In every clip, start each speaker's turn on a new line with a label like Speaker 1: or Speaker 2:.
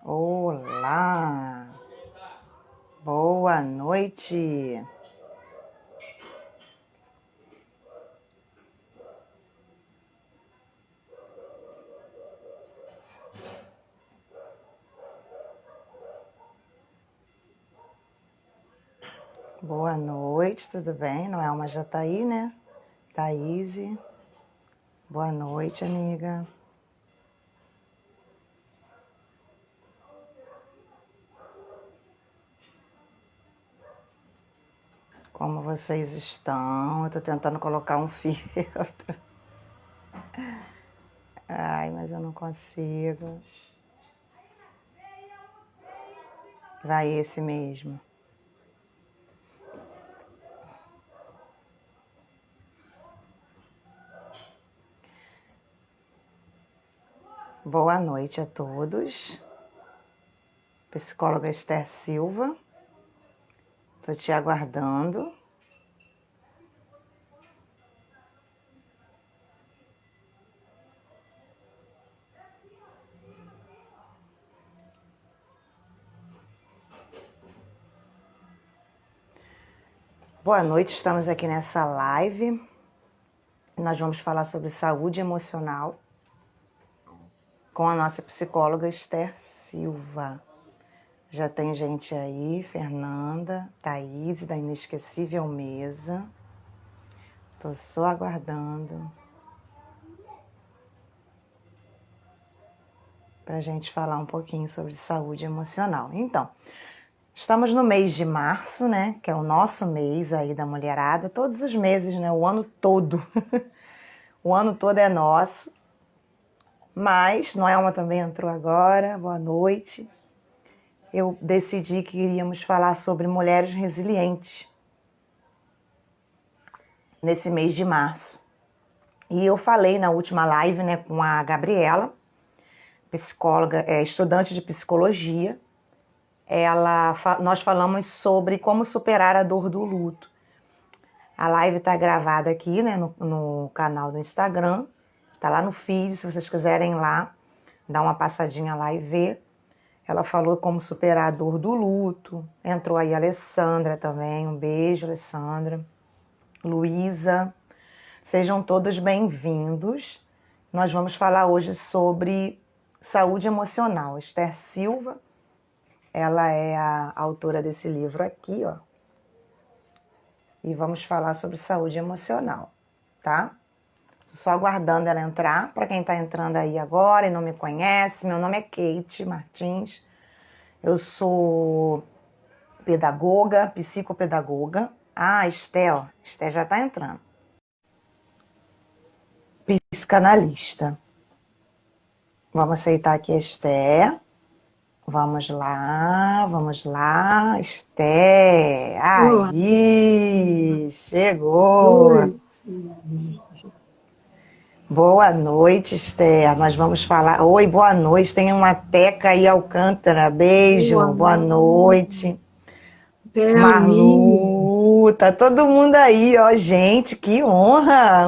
Speaker 1: Olá, boa noite. Boa noite, tudo bem? Noelma já tá aí, né? Thaís. Boa noite, amiga. Como vocês estão? Eu tô tentando colocar um filtro. Ai, mas eu não consigo. Vai esse mesmo. Boa noite a todos. Psicóloga Esther Silva. Tô te aguardando. Boa noite, estamos aqui nessa live. Nós vamos falar sobre saúde emocional com a nossa psicóloga Esther Silva. Já tem gente aí, Fernanda, Thaís, da Inesquecível Mesa. Tô só aguardando pra gente falar um pouquinho sobre saúde emocional. Então, estamos no mês de março, né? Que é o nosso mês aí da mulherada. Todos os meses, né? O ano todo. O ano todo é nosso. Mas Noelma também entrou agora. Boa noite. Eu decidi que iríamos falar sobre mulheres resilientes nesse mês de março. E eu falei na última live, né, com a Gabriela, psicóloga, estudante de psicologia. Nós falamos sobre como superar a dor do luto. A live está gravada aqui, né, no canal do Instagram. Está lá no feed, se vocês quiserem ir lá, dar uma passadinha lá e ver. Ela falou como superar a dor do luto. Entrou aí a Alessandra também. Um beijo, Alessandra. Luísa. Sejam todos bem-vindos. Nós vamos falar hoje sobre saúde emocional. Esther Silva, ela é a autora desse livro aqui, ó. E vamos falar sobre saúde emocional, tá? Tô só aguardando ela entrar. Para quem está entrando aí agora e não me conhece, meu nome é Kate Martins. Eu sou pedagoga, psicopedagoga. Ah, Esther já está entrando. Psicanalista. Vamos aceitar aqui a Esther. Vamos lá, Esther.
Speaker 2: Olá.
Speaker 1: Aí, chegou.
Speaker 2: Oi.
Speaker 1: Boa noite, Esther. Nós vamos falar. Oi, boa noite. Tem uma Teca aí, Alcântara. Beijo,
Speaker 2: Boa
Speaker 1: boa noite.
Speaker 2: Aline.
Speaker 1: Marlu, tá todo mundo aí, ó, gente, que honra!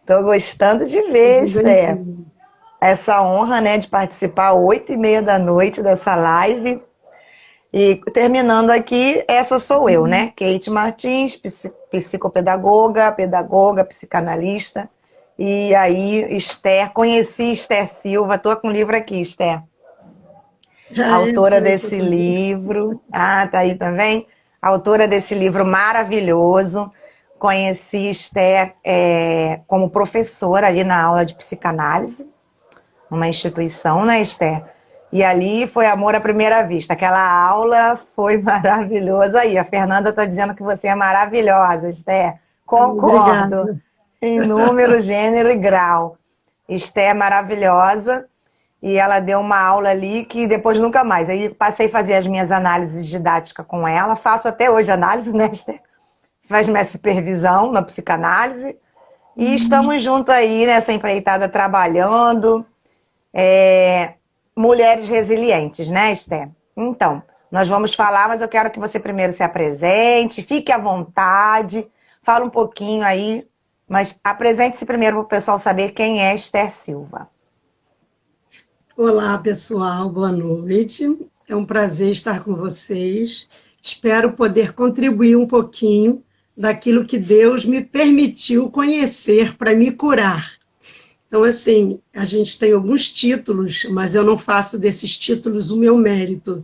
Speaker 1: Tô gostando de ver,
Speaker 2: Seja
Speaker 1: Esther.
Speaker 2: bem-vindo.
Speaker 1: Essa honra, né, de participar às 8h30 da noite dessa live. E terminando aqui, essa sou eu, né? Kate Martins, psicopedagoga, pedagoga, psicanalista. E aí, Esther, conheci Esther Silva, tô com o livro aqui, Esther.
Speaker 2: Eu
Speaker 1: Autora
Speaker 2: sei que eu
Speaker 1: desse
Speaker 2: também.
Speaker 1: livro. Ah, tá aí também? Autora desse livro maravilhoso. Conheci Esther como professora ali na aula de psicanálise, numa instituição, né, Esther? E ali foi amor à primeira vista. Aquela aula foi maravilhosa. Aí, a Fernanda está dizendo que você é maravilhosa, Esther. Concordo.
Speaker 2: Obrigada.
Speaker 1: Em número, gênero e grau. Esther é maravilhosa. E ela deu uma aula ali que depois nunca mais. Aí passei a fazer as minhas análises didáticas com ela. Faço até hoje análise, né, Esther? Faz minha supervisão na psicanálise. E estamos juntos aí nessa empreitada trabalhando. Mulheres resilientes, né, Esther? Então, nós vamos falar, mas eu quero que você primeiro se apresente, fique à vontade, fala um pouquinho aí, mas apresente-se primeiro para o pessoal saber quem é Esther Silva.
Speaker 2: Olá, pessoal, boa noite. É um prazer estar com vocês. Espero poder contribuir um pouquinho daquilo que Deus me permitiu conhecer para me curar. Então, assim, a gente tem alguns títulos, mas eu não faço desses títulos o meu mérito,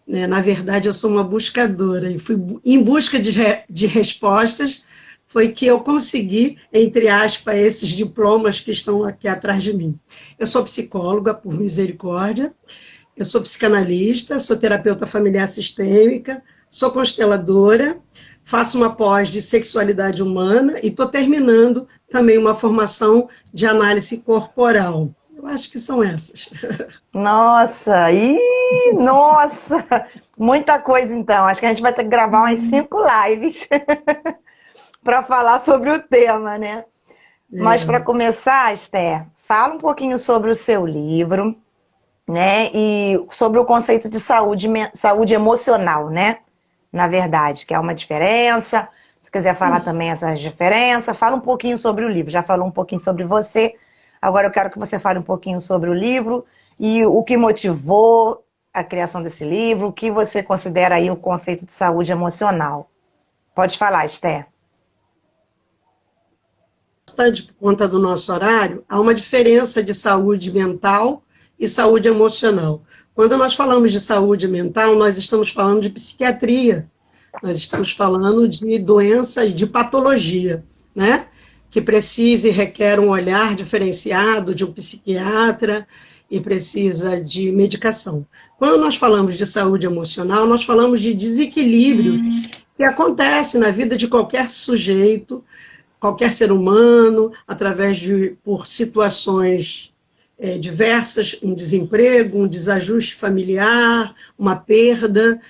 Speaker 2: né? Na verdade, eu sou uma buscadora e fui em busca de respostas, foi que eu consegui, entre aspas, esses diplomas que estão aqui atrás de mim. Eu sou psicóloga, por misericórdia, eu sou psicanalista, sou terapeuta familiar sistêmica, sou consteladora, faço uma pós de sexualidade humana e estou terminando também uma formação de análise corporal. Eu acho que são essas.
Speaker 1: Nossa, nossa, muita coisa então. Acho que a gente vai ter que gravar umas 5 lives para falar sobre o tema, né? Mas para começar, Esther, fala um pouquinho sobre o seu livro, né? E sobre o conceito de saúde emocional, né? Na verdade, que é uma diferença. Se quiser falar também essas diferenças, fala um pouquinho sobre o livro. Já falou um pouquinho sobre você, agora eu quero que você fale um pouquinho sobre o livro e o que motivou a criação desse livro, o que você considera aí o conceito de saúde emocional. Pode falar, Esther.
Speaker 2: Por conta do nosso horário, há uma diferença de saúde mental e saúde emocional. Quando nós falamos de saúde mental, nós estamos falando de psiquiatria, nós estamos falando de doença, de patologia, né? Que precisa e requer um olhar diferenciado de um psiquiatra e precisa de medicação. Quando nós falamos de saúde emocional, nós falamos de desequilíbrio que acontece na vida de qualquer sujeito, qualquer ser humano, por situações diversas, um desemprego, um desajuste familiar, uma perda,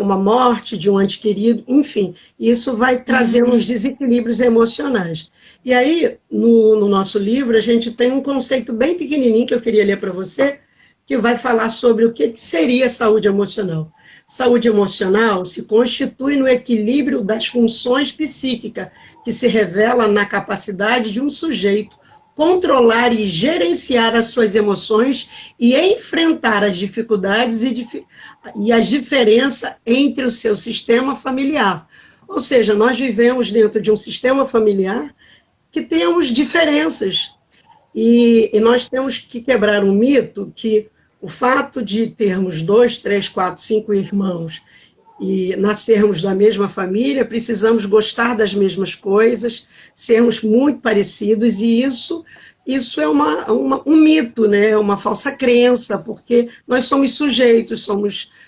Speaker 2: uma morte de um ente querido, enfim, isso vai trazer uns desequilíbrios emocionais. E aí, no nosso livro, a gente tem um conceito bem pequenininho que eu queria ler para você, que vai falar sobre o que seria saúde emocional. Saúde emocional se constitui no equilíbrio das funções psíquicas, que se revela na capacidade de um sujeito controlar e gerenciar as suas emoções e enfrentar as dificuldades e as diferenças entre o seu sistema familiar. Ou seja, nós vivemos dentro de um sistema familiar que temos diferenças. E nós temos que quebrar um mito que o fato de termos 2, 3, 4, 5 irmãos e nascermos da mesma família, precisamos gostar das mesmas coisas, sermos muito parecidos, e isso é um mito, né? É uma falsa crença, porque nós somos sujeitos,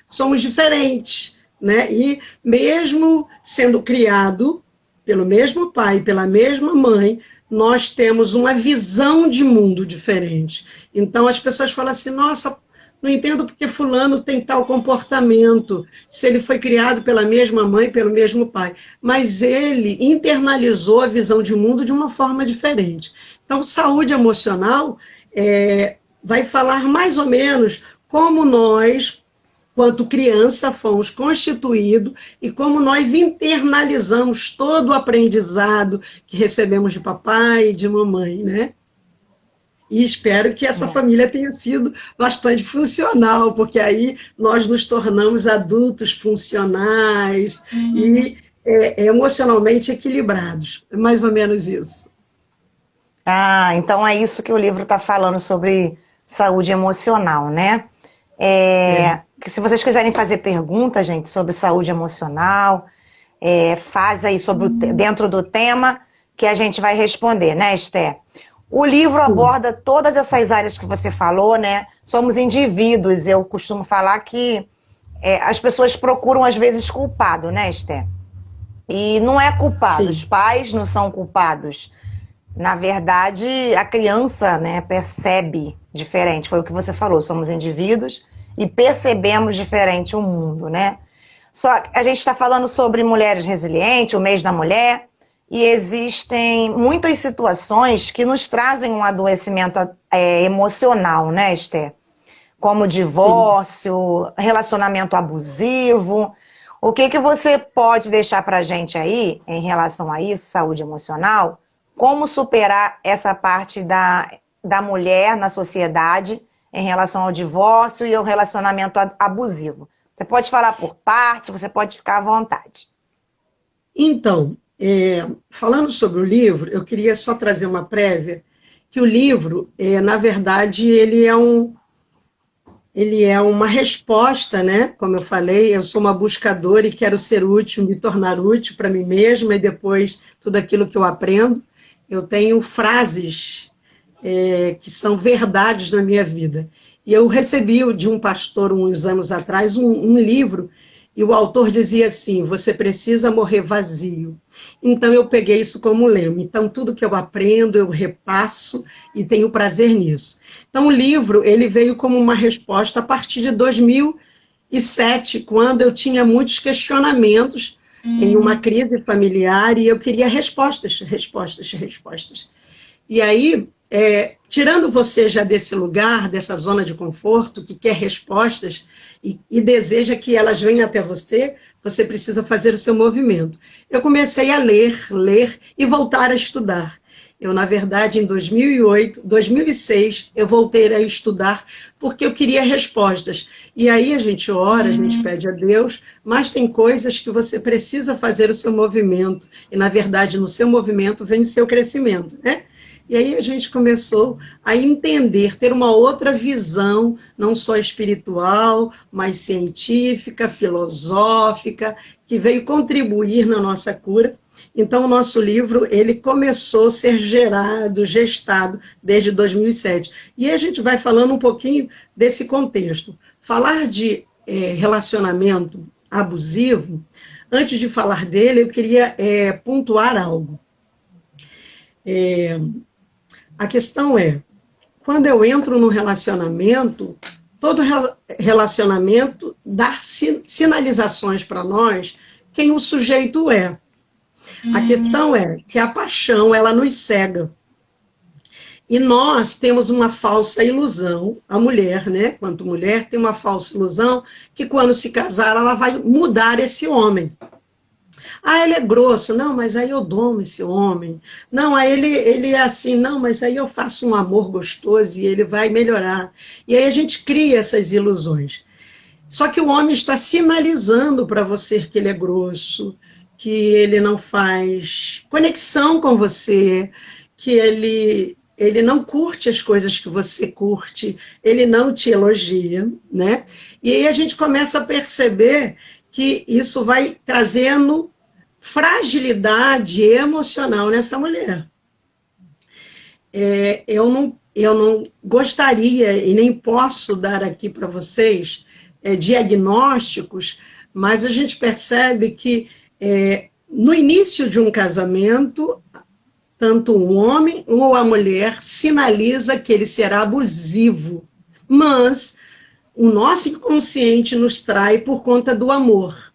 Speaker 2: somos diferentes, né? E mesmo sendo criado pelo mesmo pai, pela mesma mãe, nós temos uma visão de mundo diferente. Então as pessoas falam assim, nossa, não entendo porque fulano tem tal comportamento, se ele foi criado pela mesma mãe, pelo mesmo pai. Mas ele internalizou a visão de mundo de uma forma diferente. Então, saúde emocional vai falar mais ou menos como nós, quanto criança, fomos constituídos e como nós internalizamos todo o aprendizado que recebemos de papai e de mamãe, né? E espero que essa família tenha sido bastante funcional, porque aí nós nos tornamos adultos funcionais e emocionalmente equilibrados. É mais ou menos isso.
Speaker 1: Ah, então é isso que o livro está falando sobre saúde emocional, né? Se vocês quiserem fazer perguntas, gente, sobre saúde emocional, faz aí dentro do tema que a gente vai responder, né, Esther? O livro aborda todas essas áreas que você falou, né? Somos indivíduos, eu costumo falar que as pessoas procuram, às vezes, culpado, né, Esther? E não é culpado, os pais não são culpados. Na verdade, a criança, né, percebe diferente, foi o que você falou, somos indivíduos e percebemos diferente o mundo, né? Só que a gente está falando sobre mulheres resilientes, o mês da mulher, e existem muitas situações que nos trazem um adoecimento emocional, né, Esther? Como divórcio, relacionamento abusivo. O que você pode deixar para a gente aí, em relação a isso, saúde emocional? Como superar essa parte da mulher na sociedade em relação ao divórcio e ao relacionamento abusivo. Você pode falar por parte, você pode ficar à vontade.
Speaker 2: Então, falando sobre o livro, eu queria só trazer uma prévia, que o livro, na verdade, ele é uma resposta, né? Como eu falei, eu sou uma buscadora e quero ser útil, me tornar útil para mim mesma e depois tudo aquilo que eu aprendo. Eu tenho frases que são verdades na minha vida. E eu recebi de um pastor, uns anos atrás, um livro, e o autor dizia assim, você precisa morrer vazio. Então eu peguei isso como lema. Então tudo que eu aprendo, eu repasso e tenho prazer nisso. Então o livro, ele veio como uma resposta a partir de 2007, quando eu tinha muitos questionamentos em uma crise familiar e eu queria respostas. E aí, tirando você já desse lugar, dessa zona de conforto, que quer respostas e deseja que elas venham até você, você precisa fazer o seu movimento. Eu comecei a ler e voltar a estudar. Eu, na verdade, em 2006, eu voltei a estudar porque eu queria respostas. E aí a gente ora, a gente pede a Deus, mas tem coisas que você precisa fazer o seu movimento. E, na verdade, no seu movimento vem o seu crescimento, né? E aí a gente começou a entender, ter uma outra visão, não só espiritual, mas científica, filosófica, que veio contribuir na nossa cura. Então, o nosso livro, ele começou a ser gestado desde 2007. E a gente vai falando um pouquinho desse contexto. Falar de relacionamento abusivo, antes de falar dele, eu queria pontuar algo. A questão é, quando eu entro no relacionamento, todo relacionamento dá sinalizações para nós quem o sujeito é. A questão é que a paixão, ela nos cega. E nós temos uma falsa ilusão, a mulher, né, quanto mulher, tem uma falsa ilusão que quando se casar, ela vai mudar esse homem. Ah, ele é grosso. Não, mas aí eu domo esse homem. Não, aí ele é assim. Não, mas aí eu faço um amor gostoso e ele vai melhorar. E aí a gente cria essas ilusões. Só que o homem está sinalizando para você que ele é grosso, que ele não faz conexão com você, que ele não curte as coisas que você curte, ele não te elogia, né? E aí a gente começa a perceber que isso vai trazendo fragilidade emocional nessa mulher. Eu não gostaria e nem posso dar aqui para vocês diagnósticos, mas a gente percebe que no início de um casamento, tanto um homem ou a mulher sinaliza que ele será abusivo, mas o nosso inconsciente nos trai por conta do amor.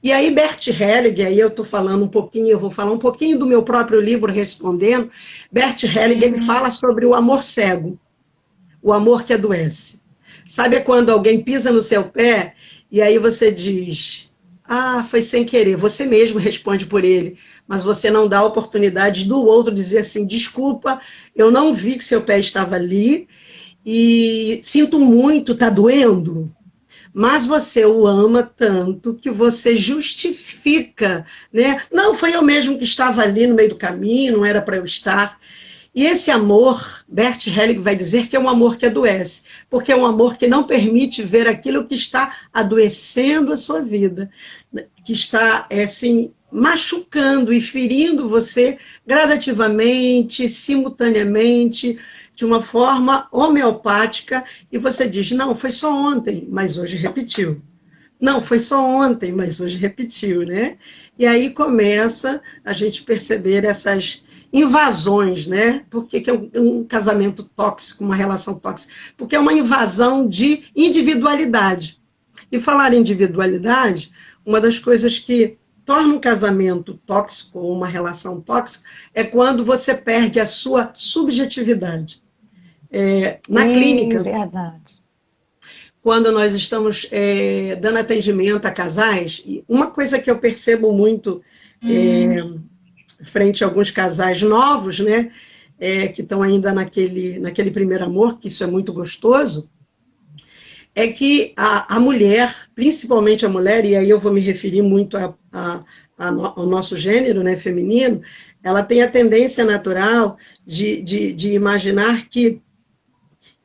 Speaker 2: E aí Bert Hellinger, aí eu vou falar um pouquinho do meu próprio livro respondendo. Bert Hellinger, ele fala sobre o amor cego, o amor que adoece. Sabe quando alguém pisa no seu pé e aí você diz, ah, foi sem querer, você mesmo responde por ele, mas você não dá a oportunidade do outro dizer assim, desculpa, eu não vi que seu pé estava ali e sinto muito, tá doendo? Mas você o ama tanto que você justifica, né? Não, foi eu mesmo que estava ali no meio do caminho, não era para eu estar. E esse amor, Bert Hellinger vai dizer que é um amor que adoece, porque é um amor que não permite ver aquilo que está adoecendo a sua vida, que está, assim, machucando e ferindo você gradativamente, simultaneamente, de uma forma homeopática, e você diz, não, foi só ontem, mas hoje repetiu. Não, foi só ontem, mas hoje repetiu, né? E aí começa a gente perceber essas invasões, né? Por que é um casamento tóxico, uma relação tóxica? Porque é uma invasão de individualidade. E falar em individualidade, uma das coisas que torna um casamento tóxico ou uma relação tóxica é quando você perde a sua subjetividade. Na clínica,
Speaker 1: verdade.
Speaker 2: Quando nós estamos dando atendimento a casais, uma coisa que eu percebo muito frente a alguns casais novos, né, que estão ainda naquele primeiro amor, que isso é muito gostoso, é que a mulher, principalmente a mulher, e aí eu vou me referir muito ao nosso gênero, né, feminino, ela tem a tendência natural de imaginar que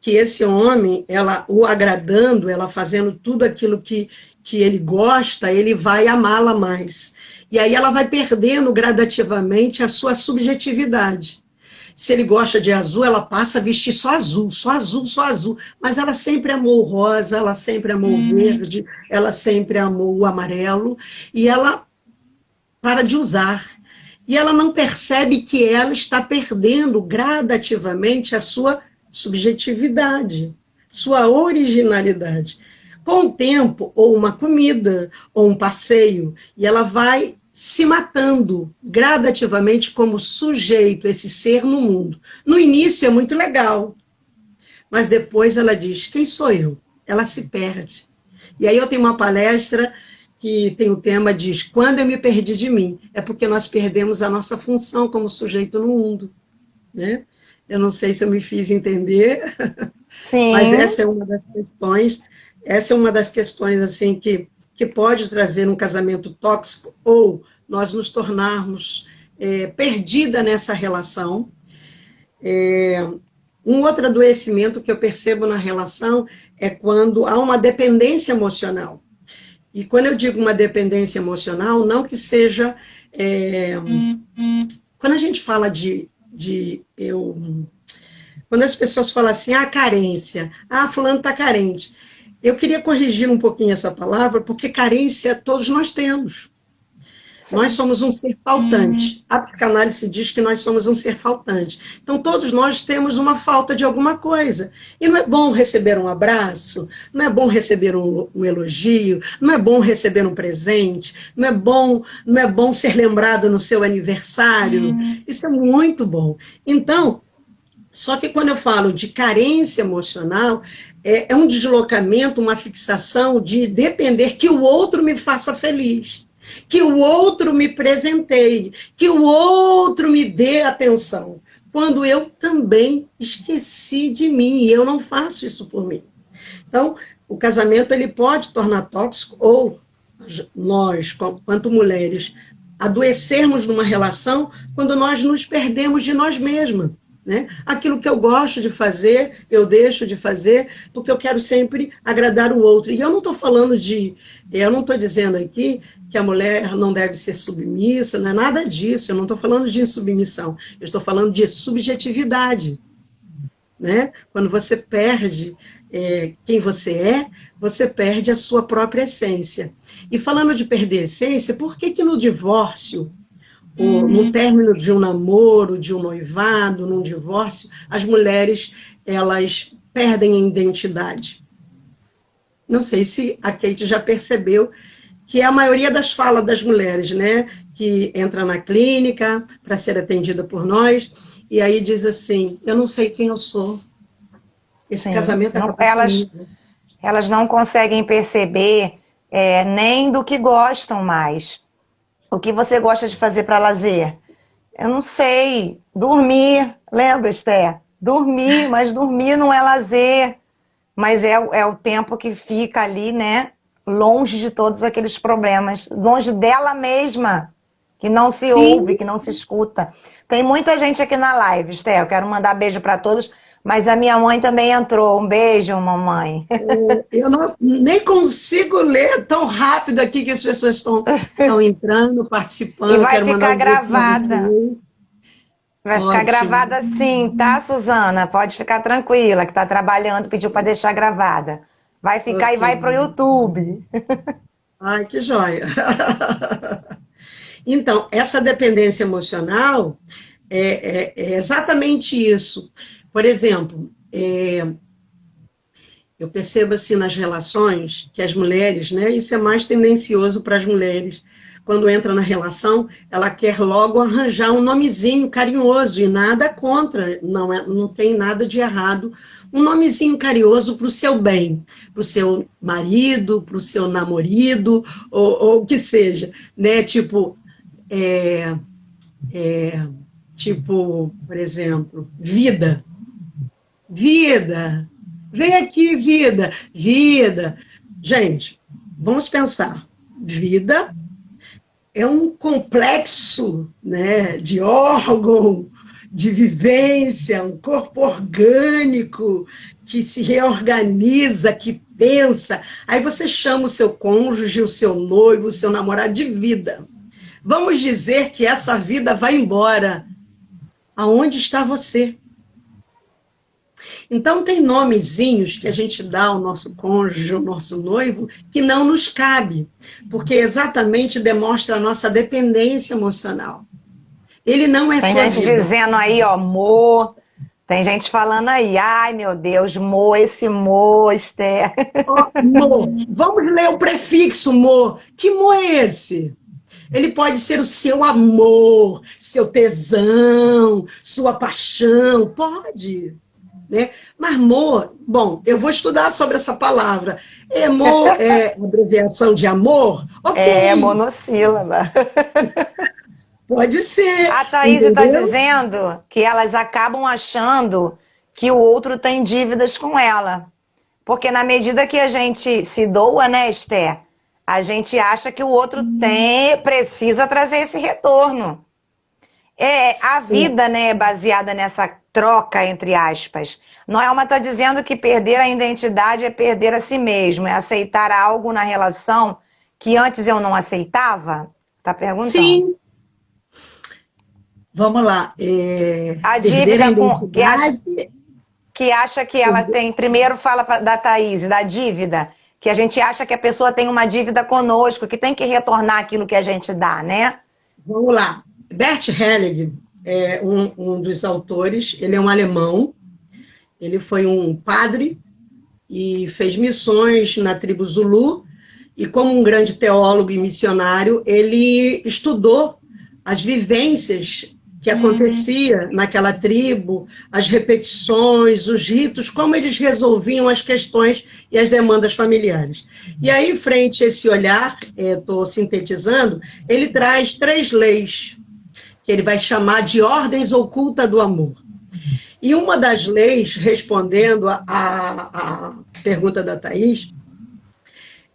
Speaker 2: esse homem, ela o agradando, ela fazendo tudo aquilo que ele gosta, ele vai amá-la mais. E aí ela vai perdendo gradativamente a sua subjetividade. Se ele gosta de azul, ela passa a vestir só azul, só azul, só azul. Mas ela sempre amou o rosa, ela sempre amou o verde, ela sempre amou o amarelo. E ela para de usar. E ela não percebe que ela está perdendo gradativamente a sua subjetividade, sua originalidade. Com o tempo, ou uma comida, ou um passeio, e ela vai se matando gradativamente como sujeito, esse ser no mundo. No início é muito legal, mas depois ela diz, quem sou eu? Ela se perde. E aí eu tenho uma palestra que tem o tema, diz, quando eu me perdi de mim, é porque nós perdemos a nossa função como sujeito no mundo, né? Eu não sei se eu me fiz entender,
Speaker 1: Sim.
Speaker 2: mas essa é uma das questões assim, que pode trazer um casamento tóxico, ou nós nos tornarmos perdida nessa relação. Um outro adoecimento que eu percebo na relação é quando há uma dependência emocional. E quando eu digo uma dependência emocional, não que seja... quando a gente fala quando as pessoas falam assim, carência, fulano está carente. Eu queria corrigir um pouquinho essa palavra, porque carência todos nós temos. Sim. Nós somos um ser faltante. A psicanálise diz que nós somos um ser faltante. Então, todos nós temos uma falta de alguma coisa. E não é bom receber um abraço, não é bom receber um elogio, não é bom receber um presente, não é bom ser lembrado no seu aniversário. Isso é muito bom. Então, só que quando eu falo de carência emocional, é um deslocamento, uma fixação de depender que o outro me faça feliz, que o outro me presenteie, que o outro me dê atenção, quando eu também esqueci de mim e eu não faço isso por mim. Então, o casamento ele pode tornar tóxico, ou nós, quanto mulheres, adoecermos numa relação quando nós nos perdemos de nós mesmas. Né? Aquilo que eu gosto de fazer, eu deixo de fazer, porque eu quero sempre agradar o outro. E eu não estou falando eu não estou dizendo aqui que a mulher não deve ser submissa, não é nada disso, eu não estou falando de insubmissão, eu estou falando de subjetividade. Né? Quando você perde quem você perde a sua própria essência. E falando de perder a essência, por que no divórcio, no término de um namoro, de um noivado, num divórcio, as mulheres, elas perdem a identidade? Não sei se a Kate já percebeu que a maioria das falas das mulheres, né, que entra na clínica para ser atendida por nós, e aí diz assim, eu não sei quem eu sou. Esse casamento
Speaker 1: não, elas não conseguem perceber nem do que gostam mais. O que você gosta de fazer para lazer? Eu não sei. Dormir. Lembra, Esther? Dormir, mas dormir não é lazer. Mas é o tempo que fica ali, né? Longe de todos aqueles problemas. Longe dela mesma. Que não se ouve, que não se escuta. Tem muita gente aqui na live, Esther. Eu quero mandar beijo para todos. Mas a minha mãe também entrou. Um beijo, mamãe.
Speaker 2: Eu nem consigo ler tão rápido aqui que as pessoas estão entrando, participando.
Speaker 1: E vai ficar gravada. Vai ficar gravada sim, tá, Suzana? Pode ficar tranquila, que está trabalhando, pediu para deixar gravada. Vai ficar e vai para o YouTube.
Speaker 2: Ai, que joia. Então, essa dependência emocional é exatamente isso. Por exemplo, eu percebo assim nas relações que as mulheres, né, isso é mais tendencioso para as mulheres, quando entra na relação, ela quer logo arranjar um nomezinho carinhoso, e nada contra, não tem nada de errado, um nomezinho carinhoso para o seu bem, para o seu marido, para o seu namorado, ou o que seja, né, tipo, Tipo, por exemplo, vida. Vida. Vem aqui, vida. Vida. Gente, vamos pensar. Vida é um complexo, né, de órgão, de vivência, um corpo orgânico que se reorganiza, que pensa. Aí você chama o seu cônjuge, o seu noivo, o seu namorado de vida. Vamos dizer que essa vida vai embora. Aonde está você? Então, tem nomezinhos que a gente dá ao nosso cônjuge, ao nosso noivo, que não nos cabe, porque exatamente demonstra a nossa dependência emocional. Ele não é
Speaker 1: Tem
Speaker 2: sua
Speaker 1: gente
Speaker 2: vida.
Speaker 1: dizendo aí, ó, Mo. Tem gente falando aí, ai meu Deus, Mo, esse Mo, Esther.
Speaker 2: Ó, mo. Vamos ler o prefixo mo. Que mo é esse? Ele pode ser o seu amor, seu tesão, sua paixão, pode. Né? Mas mo, bom, eu vou estudar sobre essa palavra. Mo é abreviação de amor? Ok,
Speaker 1: É monossílaba.
Speaker 2: pode ser,
Speaker 1: A Thaís está
Speaker 2: entendeu?
Speaker 1: dizendo que elas acabam achando que o outro tem dívidas com ela. Porque na medida que a gente se doa, né, Esther? A gente acha que o outro precisa trazer esse retorno. A vida, né, é baseada nessa troca, entre aspas. Noelma está dizendo que perder a identidade é perder a si mesmo, é aceitar algo na relação que antes eu não aceitava? Está perguntando.
Speaker 2: Sim, vamos lá.
Speaker 1: A
Speaker 2: Perder a
Speaker 1: dívida
Speaker 2: identidade.
Speaker 1: que acha que ela tem. Primeiro fala da Thaís, da dívida, que a gente acha que a pessoa tem uma dívida conosco, que tem que retornar aquilo que a gente dá, né?
Speaker 2: Vamos lá. Bert Helling é um dos autores, ele é um alemão, ele foi um padre e fez missões na tribo Zulu, e como um grande teólogo e missionário, ele estudou as vivências que acontecia naquela tribo, as repetições, os ritos, como eles resolviam as questões e as demandas familiares. E aí, frente a esse olhar, estou sintetizando, ele traz 3 leis, que ele vai chamar de ordens ocultas do amor. E uma das leis, respondendo a pergunta da Thaís,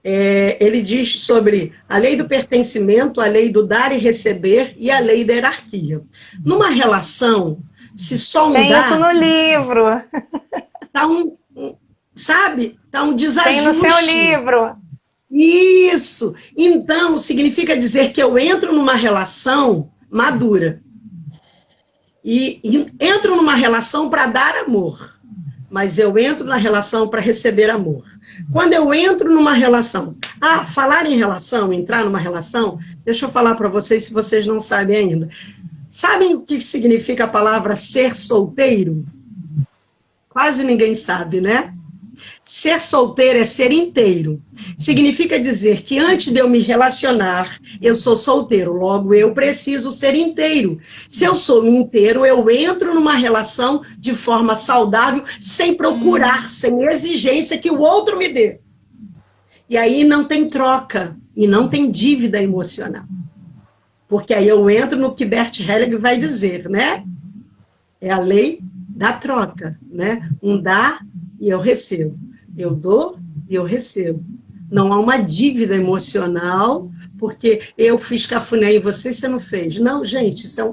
Speaker 2: ele diz sobre a lei do pertencimento, a lei do dar e receber e a lei da hierarquia. Numa relação, se só um
Speaker 1: Tem
Speaker 2: dá,
Speaker 1: isso no livro.
Speaker 2: sabe? Tá um desajuste.
Speaker 1: Tem no seu livro.
Speaker 2: Isso. Então, significa dizer que eu entro numa relação madura. E entro numa relação para dar amor. Mas eu entro na relação para receber amor. Quando eu entro numa relação... falar em relação, entrar numa relação, deixa eu falar para vocês, se vocês não sabem ainda. Sabem o que significa a palavra ser solteiro? Quase ninguém sabe, né? Ser solteiro é ser inteiro. Significa dizer que antes de eu me relacionar, eu sou solteiro, logo eu preciso ser inteiro. Se eu sou inteiro, eu entro numa relação de forma saudável, sem procurar, sem exigência que o outro me dê. E aí não tem troca, e não tem dívida emocional. Porque aí eu entro no que Bert Helling vai dizer, né? É a lei da troca, né? Um dá e eu recebo. Eu dou e eu recebo. Não há uma dívida emocional, porque eu fiz cafuné em você e você não fez. Não, gente, isso é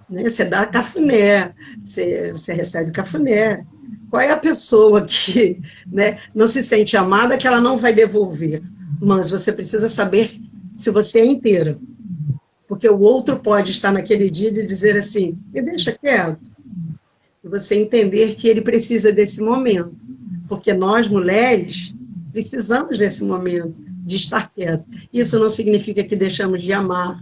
Speaker 2: né, você dá cafuné, você recebe cafuné. Qual é a pessoa que né, não se sente amada que ela não vai devolver? Mas você precisa saber se você é inteira. Porque o outro pode estar naquele dia de dizer assim, me deixa quieto. E você entender que ele precisa desse momento. Porque nós, mulheres, precisamos desse momento, de estar quieto. Isso não significa que deixamos de amar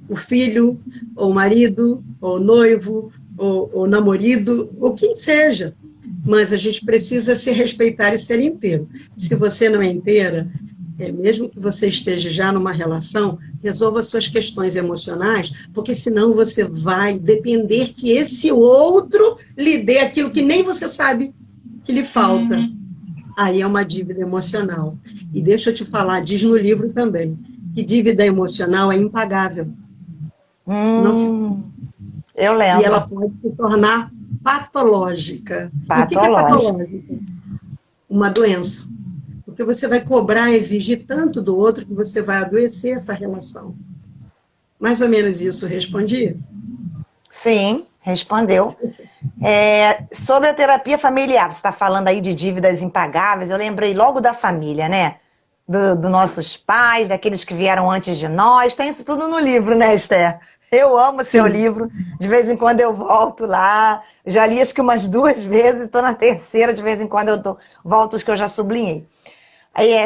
Speaker 2: o filho, ou o marido, ou o noivo, ou o namorado, ou quem seja. Mas a gente precisa se respeitar e ser inteiro. Se você não é inteira, mesmo que você esteja já numa relação, resolva suas questões emocionais, porque senão você vai depender que esse outro lhe dê aquilo que nem você sabe que lhe falta. Aí é uma dívida emocional. E deixa eu te falar, diz no livro também, que dívida emocional é impagável. Não se...
Speaker 1: Eu
Speaker 2: E ela
Speaker 1: lembro.
Speaker 2: pode se tornar patológica. E o que é
Speaker 1: Patológico.
Speaker 2: patológica? Uma doença. Porque você vai cobrar, exigir tanto do outro que você vai adoecer essa relação. Mais ou menos isso respondi?
Speaker 1: Sim, respondeu. Sobre a terapia familiar, você está falando aí de dívidas impagáveis, eu lembrei logo da família, né? Dos nossos pais, daqueles que vieram antes de nós, tem isso tudo no livro, né, Esther? Eu amo seu
Speaker 2: Sim.
Speaker 1: livro, de vez em quando eu volto lá, já li acho que umas 2 vezes, estou na terceira, de vez em quando volto os que eu já sublinhei.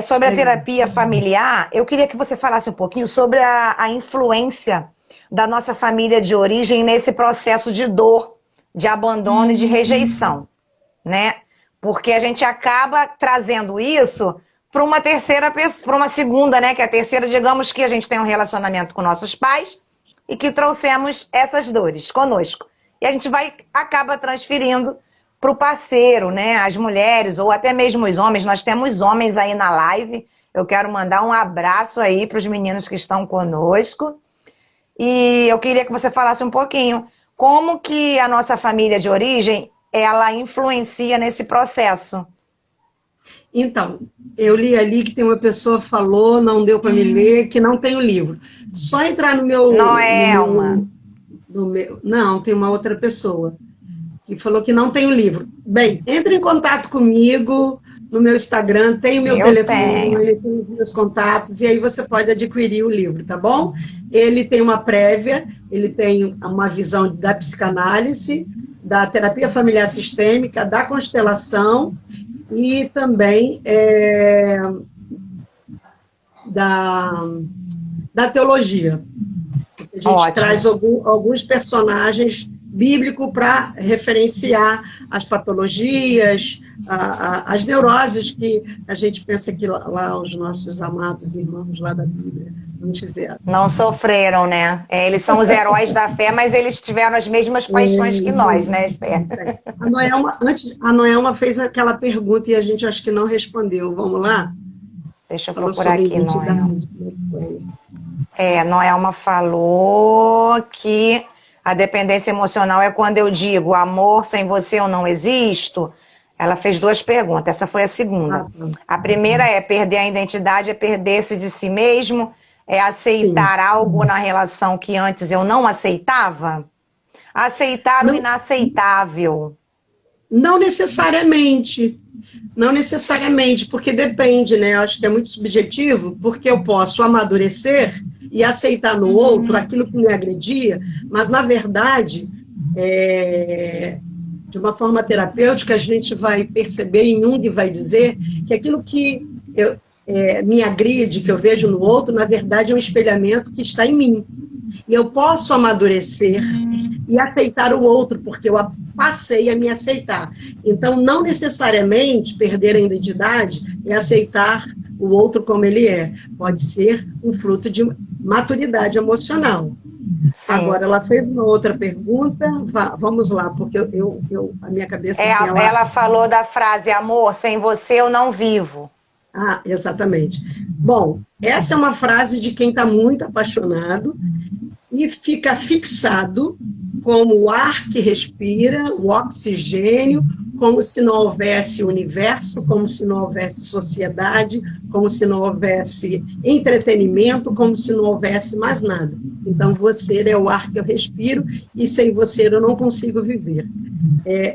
Speaker 1: Sobre a
Speaker 2: Legal.
Speaker 1: terapia familiar, eu queria que você falasse um pouquinho sobre a influência da nossa família de origem nesse processo de dor, de abandono e de rejeição, né? Porque a gente acaba trazendo isso para uma terceira pessoa, para uma segunda, né? Que é a terceira, digamos que a gente tem um relacionamento com nossos pais e que trouxemos essas dores conosco. E a gente acaba transferindo para o parceiro, né? As mulheres ou até mesmo os homens. Nós temos homens aí na live. Eu quero mandar um abraço aí para os meninos que estão conosco. E eu queria que você falasse um pouquinho como que a nossa família de origem ela influencia nesse processo.
Speaker 2: Então, eu li ali que tem uma pessoa que falou, não deu para me ler, que não tem o livro. Só entrar no
Speaker 1: Não
Speaker 2: meu, no
Speaker 1: é uma.
Speaker 2: meu, no meu. Não, tem uma outra pessoa que falou que não tem o livro. Bem, entre em contato comigo no meu Instagram, tem o meu
Speaker 1: Eu tenho.
Speaker 2: telefone, tem os meus contatos, e aí você pode adquirir o livro, tá bom? Ele tem uma prévia, ele tem uma visão da psicanálise, da terapia familiar sistêmica, da constelação e também da, da teologia. A gente traz
Speaker 1: Ótimo.
Speaker 2: alguns personagens bíblicos para referenciar as patologias, as neuroses que a gente pensa que lá os nossos amados irmãos lá da Bíblia não tiveram.
Speaker 1: Não sofreram, né? Eles são os heróis da fé, mas eles tiveram as mesmas paixões que nós, né, Esther?
Speaker 2: A Noelma fez aquela pergunta e a gente acho que não respondeu. Vamos lá?
Speaker 1: Deixa eu
Speaker 2: Falou
Speaker 1: procurar
Speaker 2: sobre
Speaker 1: aqui, Noel.
Speaker 2: identidade. Como é que foi?
Speaker 1: Noelma falou que a dependência emocional é quando eu digo amor, sem você eu não existo. Ela fez 2 perguntas, essa foi a segunda.
Speaker 2: Ah, tá.
Speaker 1: A primeira é perder a identidade, é perder-se de si mesmo, é
Speaker 2: Sim.
Speaker 1: aceitar algo na relação que antes eu não aceitava? Aceitar o
Speaker 2: Não,
Speaker 1: inaceitável.
Speaker 2: não necessariamente. Não necessariamente, porque depende, né? Eu acho que é muito subjetivo, porque eu posso amadurecer e aceitar no outro aquilo que me agredia, mas, na verdade, de uma forma terapêutica, a gente vai perceber, e Jung vai dizer, que aquilo que me agride, que eu vejo no outro, na verdade, é um espelhamento que está em mim. E eu posso amadurecer e aceitar o outro, porque eu passei a me aceitar. Então, não necessariamente perder a identidade é aceitar o outro como ele é. Pode ser um fruto de maturidade emocional.
Speaker 1: Sim.
Speaker 2: Agora, ela fez uma outra pergunta. Vamos lá, porque a minha cabeça... Assim,
Speaker 1: Ela falou da frase, amor, sem você eu não vivo.
Speaker 2: Ah, exatamente. Bom, essa é uma frase de quem está muito apaixonado e fica fixado como o ar que respira, o oxigênio, como se não houvesse universo, como se não houvesse sociedade, como se não houvesse entretenimento, como se não houvesse mais nada. Então, você é o ar que eu respiro e sem você eu não consigo viver.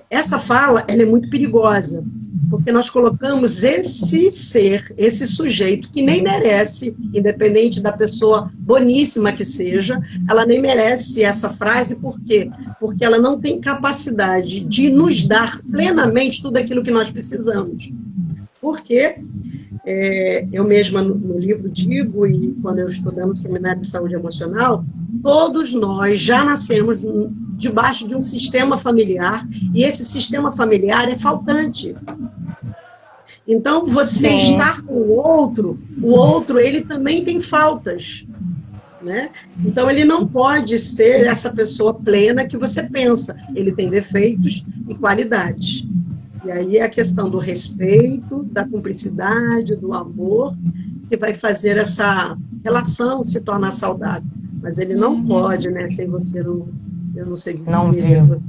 Speaker 2: Essa fala, ela é muito perigosa, porque nós colocamos esse ser, esse sujeito, que nem merece, independente da pessoa boníssima que seja, ela nem merece essa frase, por quê? Porque ela não tem capacidade de nos dar plenamente tudo aquilo que nós precisamos. Porque eu mesma no livro digo, e quando eu estudando no Seminário de Saúde Emocional, todos nós já nascemos debaixo de um sistema familiar, e esse sistema familiar é faltante. Então, você estar com o outro, ele também tem faltas. Né? Então, ele não pode ser essa pessoa plena que você pensa. Ele tem defeitos e qualidades. E aí é a questão do respeito, da cumplicidade, do amor, que vai fazer essa relação se tornar saudável. Mas ele não pode, né, sem você eu não sei
Speaker 1: Não
Speaker 2: viver,
Speaker 1: viu.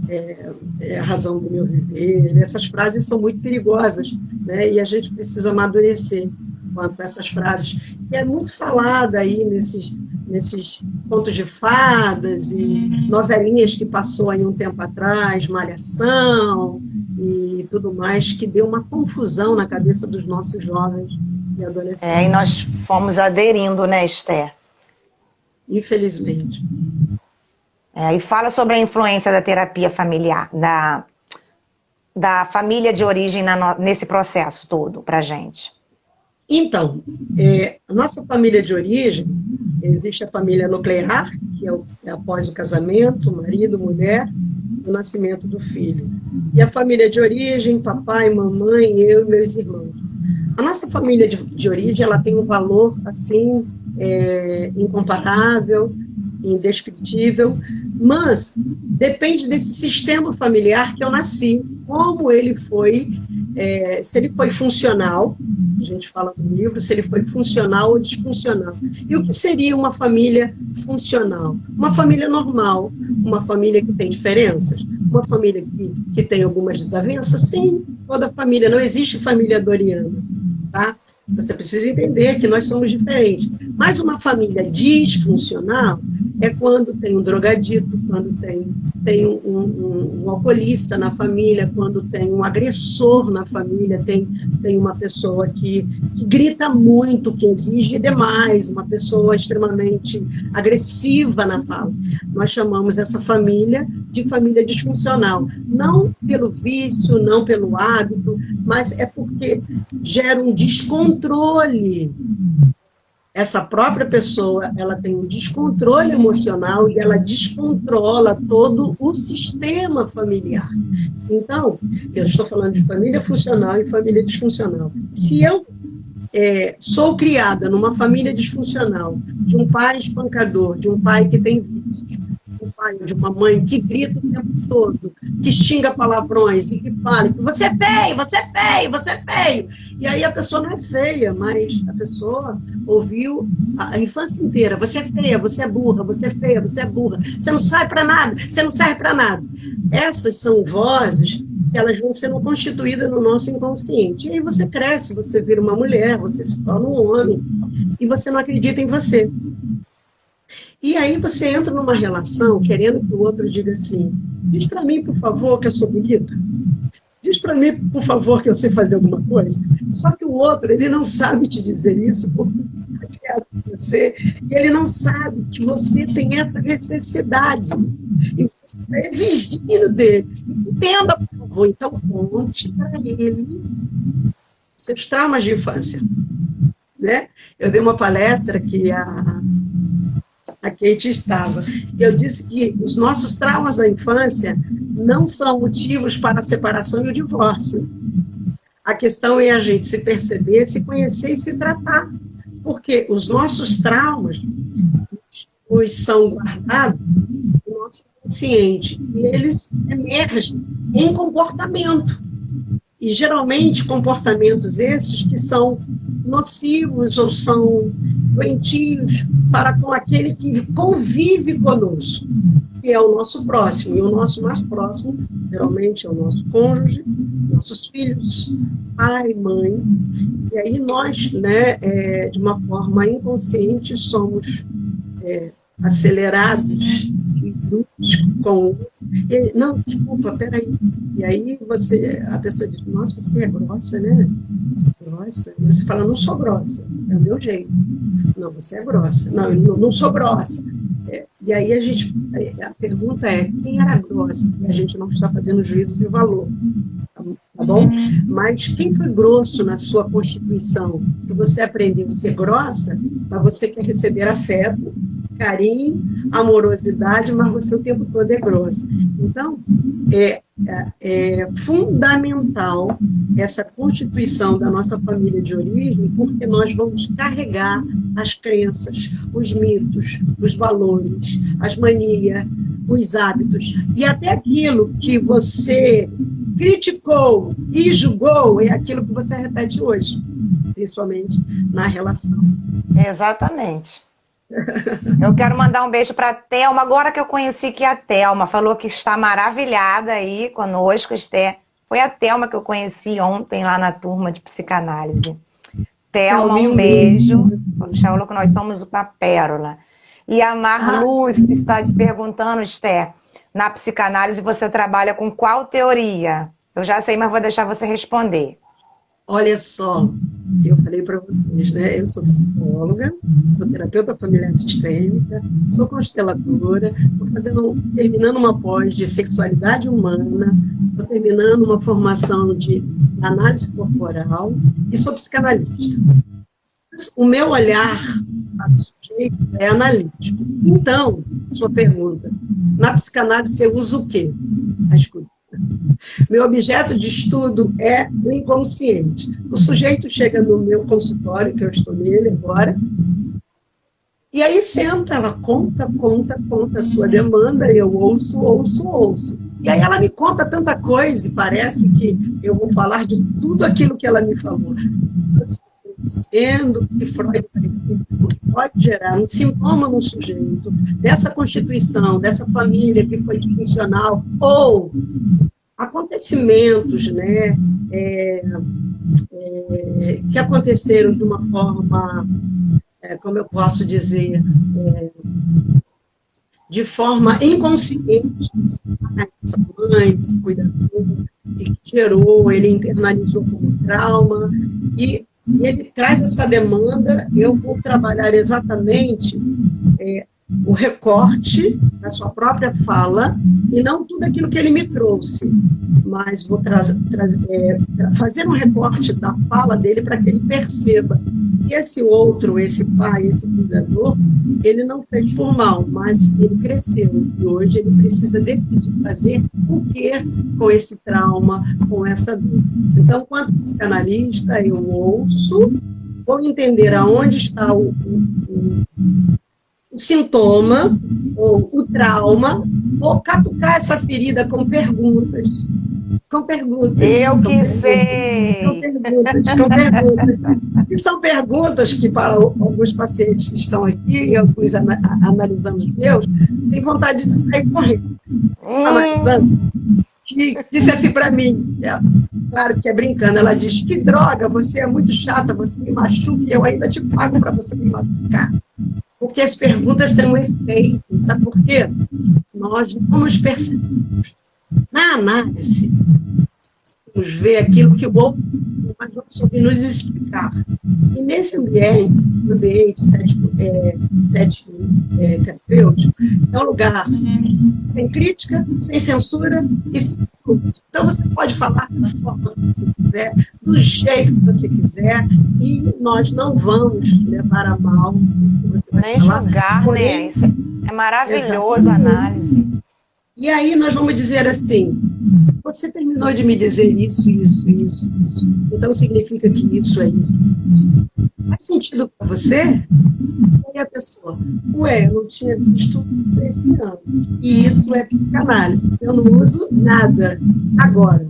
Speaker 2: é a razão do meu viver. Essas frases são muito perigosas, né? E a gente precisa amadurecer quanto a essas frases. E é muito falada aí nesses contos de fadas e novelinhas que passou aí um tempo atrás, Malhação e tudo mais, que deu uma confusão na cabeça dos nossos jovens e adolescentes.
Speaker 1: E nós fomos aderindo, né, Esther?
Speaker 2: Infelizmente.
Speaker 1: E fala sobre a influência da terapia familiar, da família de origem nesse processo todo, pra gente.
Speaker 2: Então, a nossa família de origem, existe a família nuclear, que é após o casamento, marido, mulher, o nascimento do filho. E a família de origem, papai, mamãe, eu e meus irmãos. A nossa família de origem, ela tem um valor, assim, incomparável, indescritível, mas depende desse sistema familiar que eu nasci, como ele foi, se ele foi funcional, a gente fala no livro, se ele foi funcional ou disfuncional. E o que seria uma família funcional? Uma família normal, uma família que tem diferenças, uma família que tem algumas desavenças? Sim, toda família, não existe família doriana, tá? Você precisa entender que nós somos diferentes. Mas uma família disfuncional é quando tem um drogadito, quando tem um alcoolista na família, quando tem um agressor na família, tem uma pessoa que grita muito, que exige demais, uma pessoa extremamente agressiva na fala. Nós chamamos essa família de família disfuncional. Não pelo vício, não pelo hábito, mas é porque gera um descontrole. Essa própria pessoa, ela tem um descontrole emocional e ela descontrola todo o sistema familiar. Então, eu estou falando de família funcional e família disfuncional. Se eu sou criada numa família disfuncional, de um pai espancador, de um pai que tem vícios, de um pai ou de uma mãe que grita o tempo todo, que xinga palavrões e que fala que você é feio, você é feio, você é feio. E aí a pessoa não é feia, mas a pessoa ouviu a infância inteira, você é feia, você é burra, você é feia, você é burra, você não sai para nada, você não serve para nada. Essas são vozes que elas vão sendo constituídas no nosso inconsciente. E aí você cresce, você vira uma mulher, você se torna um homem, e você não acredita em você. E aí você entra numa relação querendo que o outro diga assim, diz para mim, por favor, que eu sou bonita. Diz para mim, por favor, que eu sei fazer alguma coisa. Só que o outro, ele não sabe te dizer isso porque foi criado por você, e ele não sabe que você tem essa necessidade. E você está exigindo dele. Entenda, por favor. Então, conte para ele seus traumas de infância. Né? Eu dei uma palestra que a Kate estava. Eu disse que os nossos traumas da infância não são motivos para a separação e o divórcio. A questão é a gente se perceber, se conhecer e se tratar. Porque os nossos traumas os são guardados no nosso consciente e eles emergem em comportamento. E, geralmente, comportamentos esses que são nocivos ou são doentios para com aquele que convive conosco, que é o nosso próximo. E o nosso mais próximo, geralmente, é o nosso cônjuge, nossos filhos, pai, mãe. E aí nós, né, de uma forma inconsciente, somos acelerados com não, desculpa, peraí. E aí a pessoa diz, nossa, você é grossa, né? Você é grossa. E você fala, não sou grossa, é o meu jeito. Não, você é grossa. Não, eu não sou grossa. E aí a pergunta é, quem era grossa? E a gente não está fazendo juízo de valor. Tá bom? Mas quem foi grosso na sua constituição? Que você aprendeu a ser grossa, mas você quer receber afeto, carinho, amorosidade, mas você o tempo todo é grossa. Então, é fundamental essa constituição da nossa família de origem, porque nós vamos carregar as crenças, os mitos, os valores, as manias, os hábitos, e até aquilo que você criticou e julgou é aquilo que você repete hoje, principalmente na relação.
Speaker 1: Exatamente. Eu quero mandar um beijo para a Thelma, agora que eu conheci que a Thelma falou que está maravilhada aí conosco, Esther. Foi a Thelma que eu conheci ontem lá na turma de psicanálise. Thelma,
Speaker 2: Thelminha,
Speaker 1: um
Speaker 2: um beijo.
Speaker 1: beijo. Falou que nós somos uma pérola. E a
Speaker 2: Ah,
Speaker 1: Marluz está te perguntando, Esther, na psicanálise você trabalha com qual teoria? Eu já sei, mas vou deixar você responder.
Speaker 2: olha só, eu falei para vocês, né? Eu sou psicóloga, sou terapeuta familiar sistêmica, sou consteladora, terminando uma pós de sexualidade humana, estou terminando uma formação de análise corporal e sou psicanalista. O meu olhar para o sujeito é analítico. Então, sua pergunta, na psicanálise você usa o quê? A escuta. Meu objeto de estudo é o inconsciente. O sujeito chega no meu consultório, que eu estou nele agora, e aí senta, ela conta a sua demanda, eu ouço. E aí ela me conta tanta coisa, e parece que eu vou falar de tudo aquilo que ela me falou. Sendo que Freud parecia que pode gerar um sintoma no sujeito, dessa constituição, dessa família que foi disfuncional, ou acontecimentos, né, que aconteceram de uma forma, como eu posso dizer, de forma inconsciente, essa mãe, esse cuidador, que gerou, ele internalizou como trauma, e ele traz essa demanda, eu vou trabalhar exatamente o recorte da sua própria fala, e não tudo aquilo que ele me trouxe, mas vou fazer um recorte da fala dele para que ele perceba que esse outro, esse pai, esse cuidador, ele não fez por mal, mas ele cresceu, e hoje ele precisa decidir fazer o que com esse trauma, com essa dor. Então, enquanto psicanalista, eu ouço, vou entender aonde está o sintoma, ou o trauma, ou catucar essa ferida com perguntas.
Speaker 1: Eu que sei!
Speaker 2: Com perguntas. E são perguntas que, para alguns pacientes que estão aqui, e alguns analisando os meus, têm vontade de sair correndo. Analisando. Que disse assim para mim, claro que é brincando, ela diz: que droga, você é muito chata, você me machuca e eu ainda te pago para você me machucar. Porque as perguntas têm um efeito, sabe por quê? Nós não nos percebemos. Na análise, vamos ver aquilo que o outro não soube nos explicar. E nesse ambiente terapêutico, é um lugar sem crítica, sem censura e sem culpa. Então você pode falar da forma que você quiser, do jeito que você quiser, e nós não vamos levar a mal o que você vai
Speaker 1: nem
Speaker 2: falar.
Speaker 1: julgar, porém, né? Isso é maravilhoso a análise.
Speaker 2: E aí nós vamos dizer assim: você terminou de me dizer isso. Então significa que isso é isso. Faz sentido para você? E a pessoa: ué, eu não tinha visto esse ano. E isso é psicanálise. Eu não uso nada. Agora,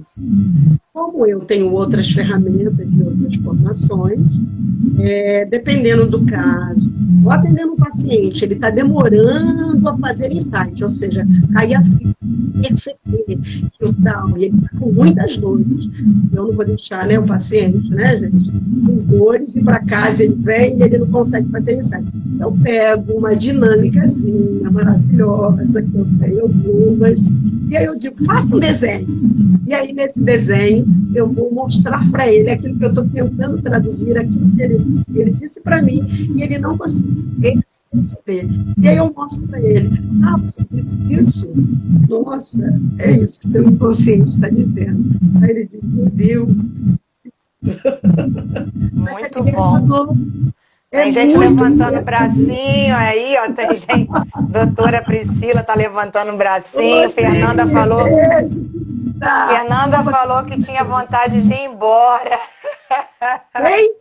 Speaker 2: como eu tenho outras ferramentas e outras formações, dependendo do caso, ou atendendo um paciente, ele está demorando a fazer insight, ou seja, cair a ficha, perceber que o trauma, ele está com muitas dores. Eu não vou deixar, né, o paciente, né, gente, com dores, e para casa ele vem e ele não consegue fazer insight. Eu pego uma dinâmicazinha maravilhosa, que eu tenho algumas, e aí eu digo: faça um desenho. E aí, nesse desenho, eu vou mostrar para ele aquilo que eu estou tentando traduzir, aquilo que ele disse para mim, e ele não conseguiu perceber. E aí eu mostro para ele: ah, você disse isso? Nossa, é isso que seu inconsciente está dizendo. Aí ele diz: meu Deus.
Speaker 1: Muito bom. Tem gente levantando o bracinho aí, ó. Tem gente. Doutora Priscila está levantando o bracinho. Fernanda falou. Fernanda falou que tinha vontade de ir embora.
Speaker 2: Ei?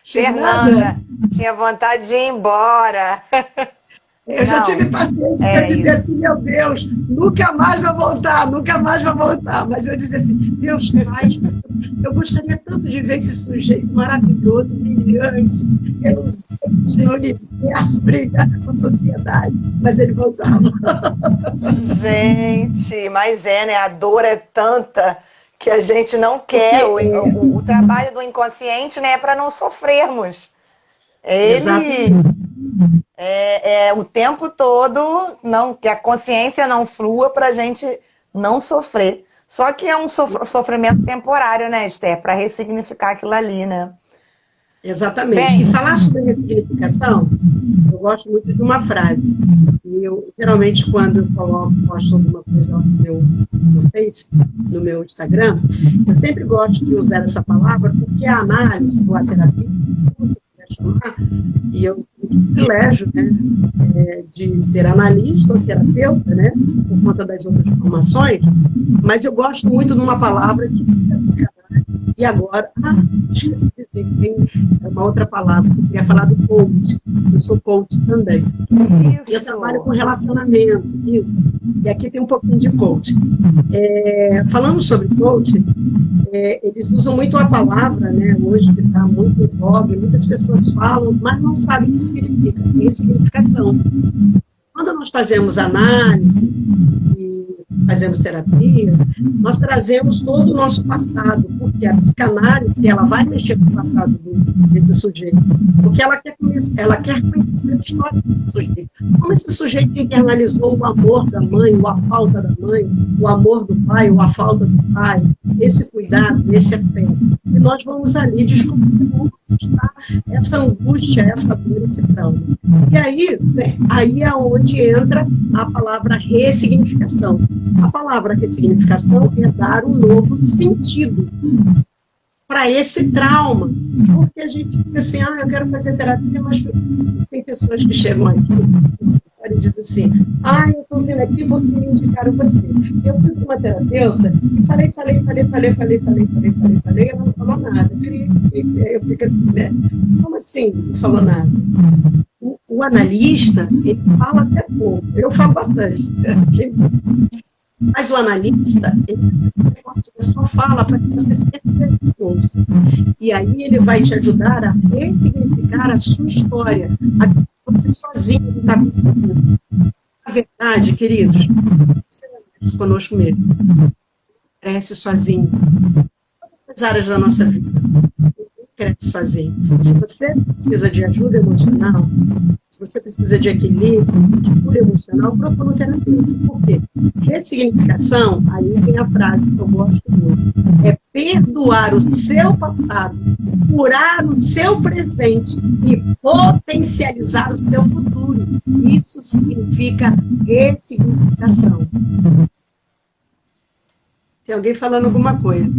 Speaker 1: Fernanda tinha vontade de ir embora.
Speaker 2: Eu já tive pacientes que eu dizia assim, meu Deus, nunca mais vai voltar, nunca mais vai voltar. Mas eu dizia assim, Deus faz, eu gostaria tanto de ver esse sujeito maravilhoso, brilhante, reluzente no universo, brilhar nessa sociedade. Mas ele voltava.
Speaker 1: Gente, mas né? A dor é tanta que a gente não quer. O trabalho do inconsciente, né, é para não sofrermos. Ele o tempo todo, não, que a consciência não flua para a gente não sofrer. Só que é um sofrimento temporário, né, Esther? Para ressignificar aquilo ali, né?
Speaker 2: Exatamente. E falar sobre ressignificação, eu gosto muito de uma frase. E eu, geralmente, quando eu posto alguma coisa no Face, no meu Instagram, eu sempre gosto de usar essa palavra, porque a análise, ou a terapia, como você quiser chamar, e eu tenho o privilégio, né, de ser analista ou terapeuta, né, por conta das outras formações, mas eu gosto muito de uma palavra que é psicanálise. E agora, esqueci de dizer que tem uma outra palavra, que eu queria falar do coach. Eu sou coach também.
Speaker 1: Isso.
Speaker 2: Eu trabalho com relacionamento, isso. E aqui tem um pouquinho de coach. Falando sobre coach, eles usam muito a palavra, né, hoje que está muito em voga, muitas pessoas falam, mas não sabem o que significa. Tem significação. Quando nós fazemos análise e fazemos terapia, nós trazemos todo o nosso passado, porque a psicanálise, ela vai mexer com o passado desse sujeito, porque ela quer conhecer a história desse sujeito. Como esse sujeito internalizou o amor da mãe, ou a falta da mãe, o amor do pai, ou a falta do pai, esse cuidado, esse afeto. E nós vamos ali descobrir como está essa angústia, essa dor, esse trauma. E aí é onde entra a palavra ressignificação. A palavra ressignificação é dar um novo sentido para esse trauma. Porque a gente fica assim, eu quero fazer terapia, mas tem pessoas que chegam aqui e dizem assim, eu estou vindo aqui porque me indicaram você. Eu fui para uma terapeuta e falei, e ela não falou nada. Eu fico assim, né? Como assim não falou nada? O analista, ele fala até pouco. Eu falo bastante. Mas o analista, ele só fala para que você se perceba e se ouça. E aí ele vai te ajudar a ressignificar a sua história, a que você sozinho não está conseguindo. Na verdade, queridos, você não é isso conosco mesmo. Cresce sozinho. Todas as áreas da nossa vida. Cresce sozinho. Se você precisa de ajuda emocional, se você precisa de equilíbrio, de cura emocional, procura um terapeuta. Por quê? Ressignificação, aí vem a frase que eu gosto muito, é perdoar o seu passado, curar o seu presente e potencializar o seu futuro. Isso significa ressignificação. Tem alguém falando alguma coisa?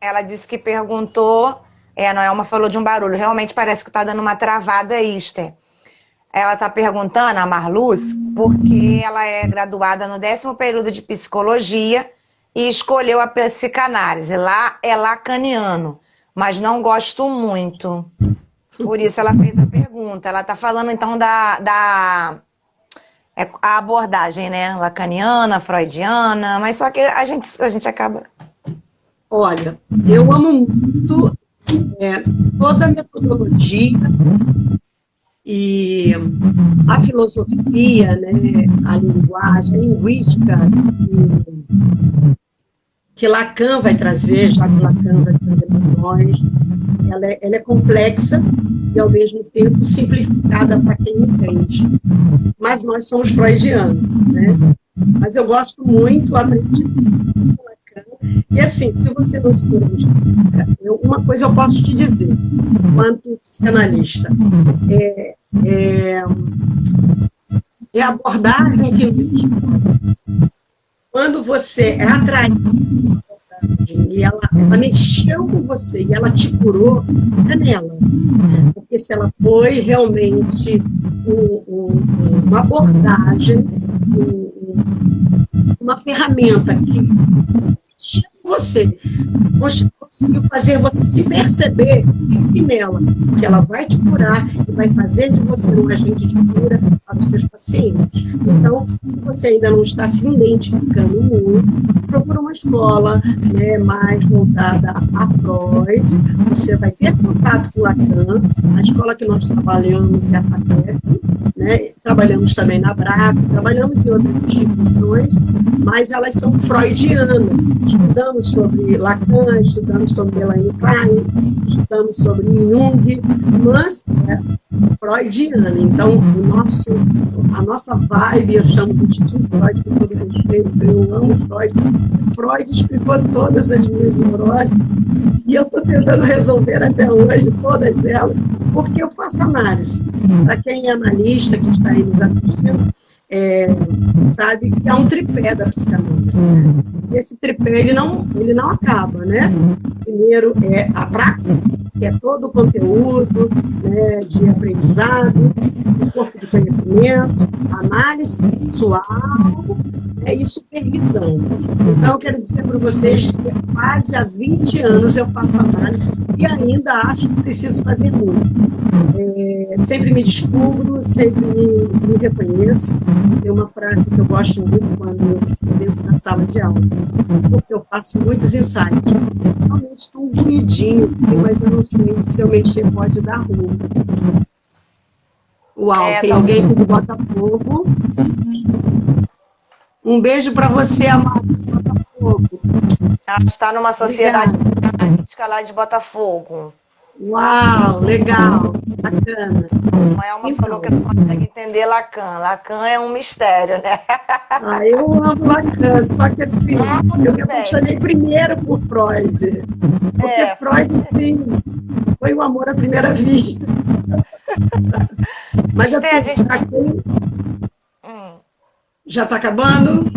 Speaker 1: Ela disse que perguntou, a Noelma falou de um barulho, realmente parece que está dando uma travada, Esther. Ela está perguntando, a Marluz, porque ela é graduada no 10º período de psicologia e escolheu a psicanálise. Lá é lacaniano, mas não gosto muito. Por isso ela fez a pergunta. Ela está falando então a abordagem, né? Lacaniana, freudiana, mas só que a gente acaba...
Speaker 2: Olha, eu amo muito toda a metodologia e a filosofia, né, a linguagem, a linguística que Lacan vai trazer, já que Lacan vai trazer para nós. Ela é complexa e, ao mesmo tempo, simplificada para quem entende. Mas nós somos freudianos, né? Mas eu gosto muito, aprendi com Lacan. E assim, se você não se identifica, uma coisa eu posso te dizer, enquanto psicanalista, a abordagem que nos existe. Quando você é atraído e ela mexeu com você e ela te curou, fica nela. Porque se ela foi realmente uma abordagem, uma ferramenta que mexeu você conseguiu fazer você se perceber e nela, que ela vai te curar e vai fazer de você um agente de cura para os seus pacientes. Então, se você ainda não está se identificando muito, procura uma escola, né, mais voltada a Freud. Você vai ter contato com Lacan. A escola que nós trabalhamos é a FATEC, né? Trabalhamos também na BRAC, trabalhamos em outras instituições, mas elas são freudianas. Estudamos sobre Lacan, estudamos sobre Melanie Klein, estudamos sobre Jung, mas é freudiana. Então, a nossa vibe, eu chamo de Titi Freud, com todo respeito, eu amo Freud. Freud explicou todas as minhas neuroses e eu estou tentando resolver até hoje todas elas, porque eu faço análise. Para quem é analista, que está aí nos assistindo, sabe que é um tripé da psicanálise. Esse tripé, ele não acaba, né? Primeiro é a praxis, que é todo o conteúdo, né, de aprendizado, o corpo de conhecimento, análise visual, e supervisão. Então, eu quero dizer para vocês que quase há 20 anos eu faço análise e ainda acho que preciso fazer muito. Sempre me descubro, sempre me reconheço. Tem uma frase que eu gosto muito quando eu estou dentro da sala de aula, porque eu faço muitos insights. Realmente estou ruidinho, mas eu não sei se eu mexer pode dar ruim. Uau, tem alguém do Botafogo. Um beijo para você, amado do Botafogo.
Speaker 1: Ela está numa sociedade psicanalítica lá de Botafogo.
Speaker 2: Uau, legal, bacana.
Speaker 1: A Elma falou que não consegue entender Lacan. Lacan é um mistério, né?
Speaker 2: Eu amo Lacan, só que assim, eu me apaixonei primeiro por Freud. Porque Freud, sim, foi o amor à primeira vista. Mas assim, já está acabando?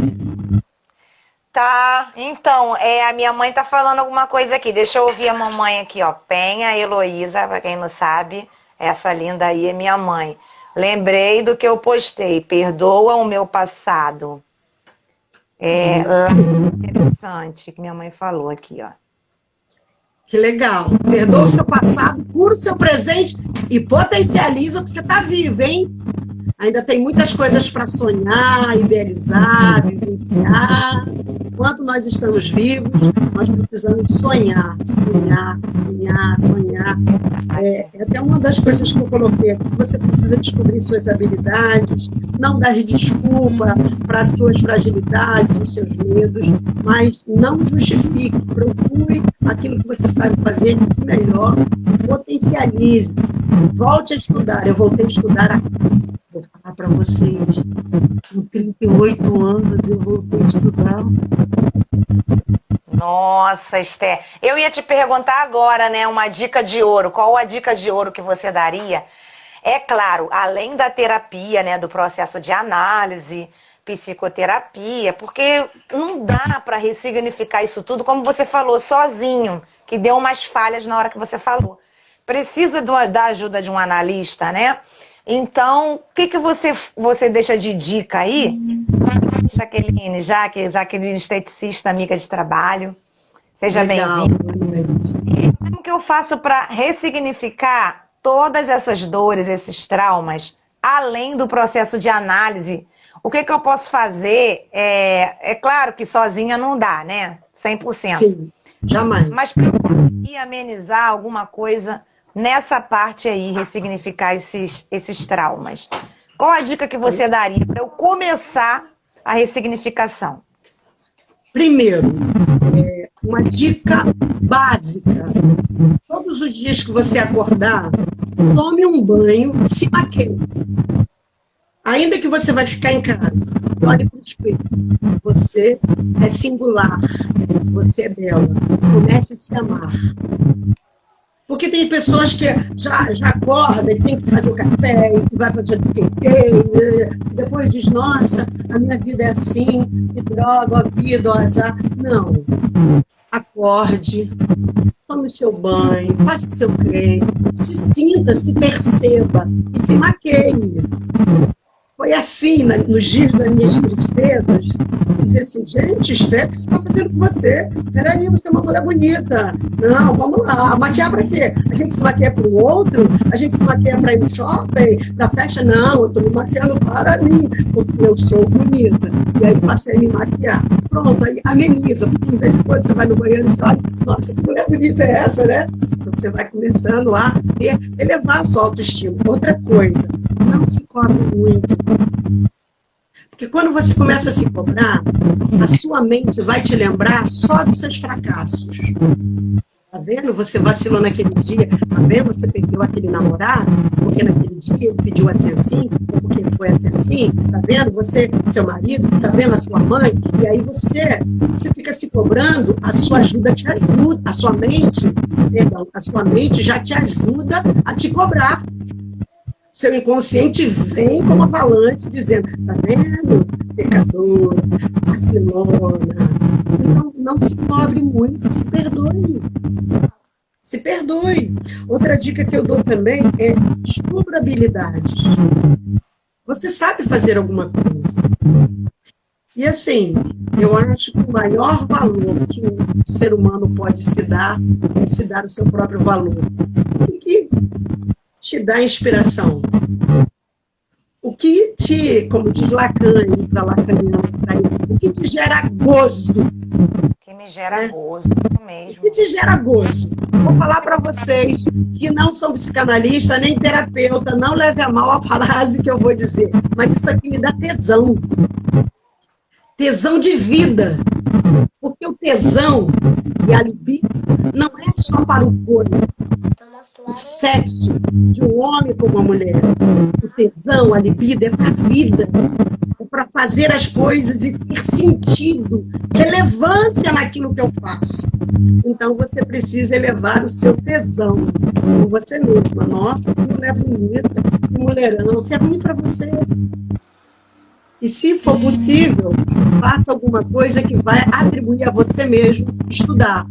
Speaker 1: Tá, então, a minha mãe tá falando alguma coisa aqui. Deixa eu ouvir a mamãe aqui, ó. Penha Heloísa, pra quem não sabe, essa linda aí é minha mãe. Lembrei do que eu postei. Perdoa o meu passado. Interessante que minha mãe falou aqui, ó.
Speaker 2: Que legal. Perdoa o seu passado, cura o seu presente e potencializa que você tá vivo, hein? Ainda tem muitas coisas para sonhar, idealizar, vivenciar. Enquanto nós estamos vivos, nós precisamos sonhar, sonhar, sonhar, sonhar. É até uma das coisas que eu coloquei aqui. Você precisa descobrir suas habilidades, não dar desculpa para as suas fragilidades, os seus medos, mas não justifique, procure aquilo que você sabe fazer de melhor, potencialize, volte a estudar. Eu voltei a estudar aqui. Vou falar para vocês, com 38 anos eu voltei a estudar.
Speaker 1: Nossa, Esther, eu ia te perguntar agora, né, uma dica de ouro. Qual a dica de ouro que você daria? É claro, além da terapia, né, do processo de análise, psicoterapia, porque não dá para ressignificar isso tudo, como você falou, sozinho, que deu umas falhas na hora que você falou. Precisa da ajuda de um analista, né? Então, o que você deixa de dica aí? Jaqueline, Jaqueline esteticista, amiga de trabalho. Seja bem-vinda. Como que eu faço para ressignificar todas essas dores, esses traumas, além do processo de análise? O que eu posso fazer? É claro que sozinha não dá, né? 100%.
Speaker 2: Sim, jamais.
Speaker 1: Mas para eu conseguir amenizar alguma coisa nessa parte aí, ressignificar esses traumas. Qual a dica que você daria para eu começar a ressignificação?
Speaker 2: Primeiro, uma dica básica. Todos os dias que você acordar, tome um banho, se maqueie. Ainda que você vai ficar em casa, olhe para o espelho. Você é singular, você é bela. Comece a se amar. Porque tem pessoas que já acordam e tem que fazer o café, e vai fazer o quê, depois diz, nossa, a minha vida é assim, que droga, a vida, o azar. Não. Acorde, tome o seu banho, passe o seu creme, se sinta, se perceba e se maqueie. Foi assim, nos dias das minhas tristezas, eu dizia assim, gente, espera o que você está fazendo com você. Peraí, você é uma mulher bonita. Não, vamos lá, maquiar para quê? A gente se maquia para o outro? A gente se maquia para ir no shopping, na festa? Não, eu estou me maquiando para mim, porque eu sou bonita. E aí passei a me maquiar. Pronto, aí ameniza, porque de vez em quando você vai no banheiro e você olha, nossa, que mulher bonita é essa, né? Então você vai começando a elevar a sua autoestima. Outra coisa, não se cobre muito. Porque quando você começa a se cobrar, a sua mente vai te lembrar só dos seus fracassos. Tá vendo? Você vacilou naquele dia, tá vendo? Você perdeu aquele namorado, porque naquele dia ele pediu assim, ou porque foi assim, tá vendo? Você, seu marido, tá vendo? A sua mãe, e aí você fica se cobrando, a sua ajuda te ajuda, a sua mente já te ajuda a te cobrar. Seu inconsciente vem como avalanche, dizendo, tá vendo? Pecadora, vacilona. Então, não se cobre muito, se perdoe. Se perdoe. Outra dica que eu dou também é descubra habilidades. Você sabe fazer alguma coisa. E assim, eu acho que o maior valor que um ser humano pode se dar é se dar o seu próprio valor. O que te dá inspiração? O que te, como diz Lacan, para lacaniano, o que te gera gozo?
Speaker 1: Que me gera gozo, isso mesmo.
Speaker 2: O que te gera gozo? Vou falar para vocês que não são psicanalista nem terapeuta, não leve a mal a frase que eu vou dizer, mas isso aqui me dá tesão. Tesão de vida. Porque o tesão e a libido não é só para o corpo. O sexo de um homem com uma mulher. O tesão, a libido é para a vida. É para fazer as coisas e ter sentido, relevância naquilo que eu faço. Então você precisa elevar o seu tesão com você mesma. Nossa, que mulher bonita, que mulherão. Isso é ruim para você. E se for possível, faça alguma coisa que vai atribuir a você mesmo estudar.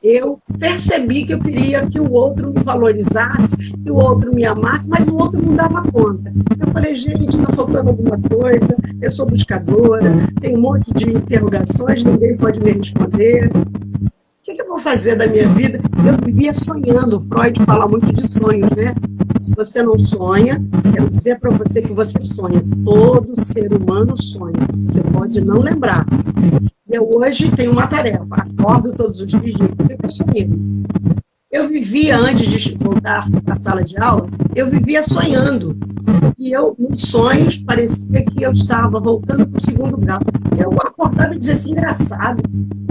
Speaker 2: Eu percebi que eu queria que o outro me valorizasse, que o outro me amasse, mas o outro não dava conta. Eu falei, gente, está faltando alguma coisa, eu sou buscadora, tem um monte de interrogações, ninguém pode me responder. O que eu vou fazer da minha vida? Eu vivia sonhando. Freud fala muito de sonhos, né? Se você não sonha, quero dizer para você que você sonha. Todo ser humano sonha. Você pode não lembrar. Eu hoje tenho uma tarefa. Acordo todos os dias e digo, por que eu sonhei? Eu vivia, antes de voltar à sala de aula, eu vivia sonhando. E eu, nos sonhos, parecia que eu estava voltando para o segundo grau. Eu acordava e dizia assim, engraçado.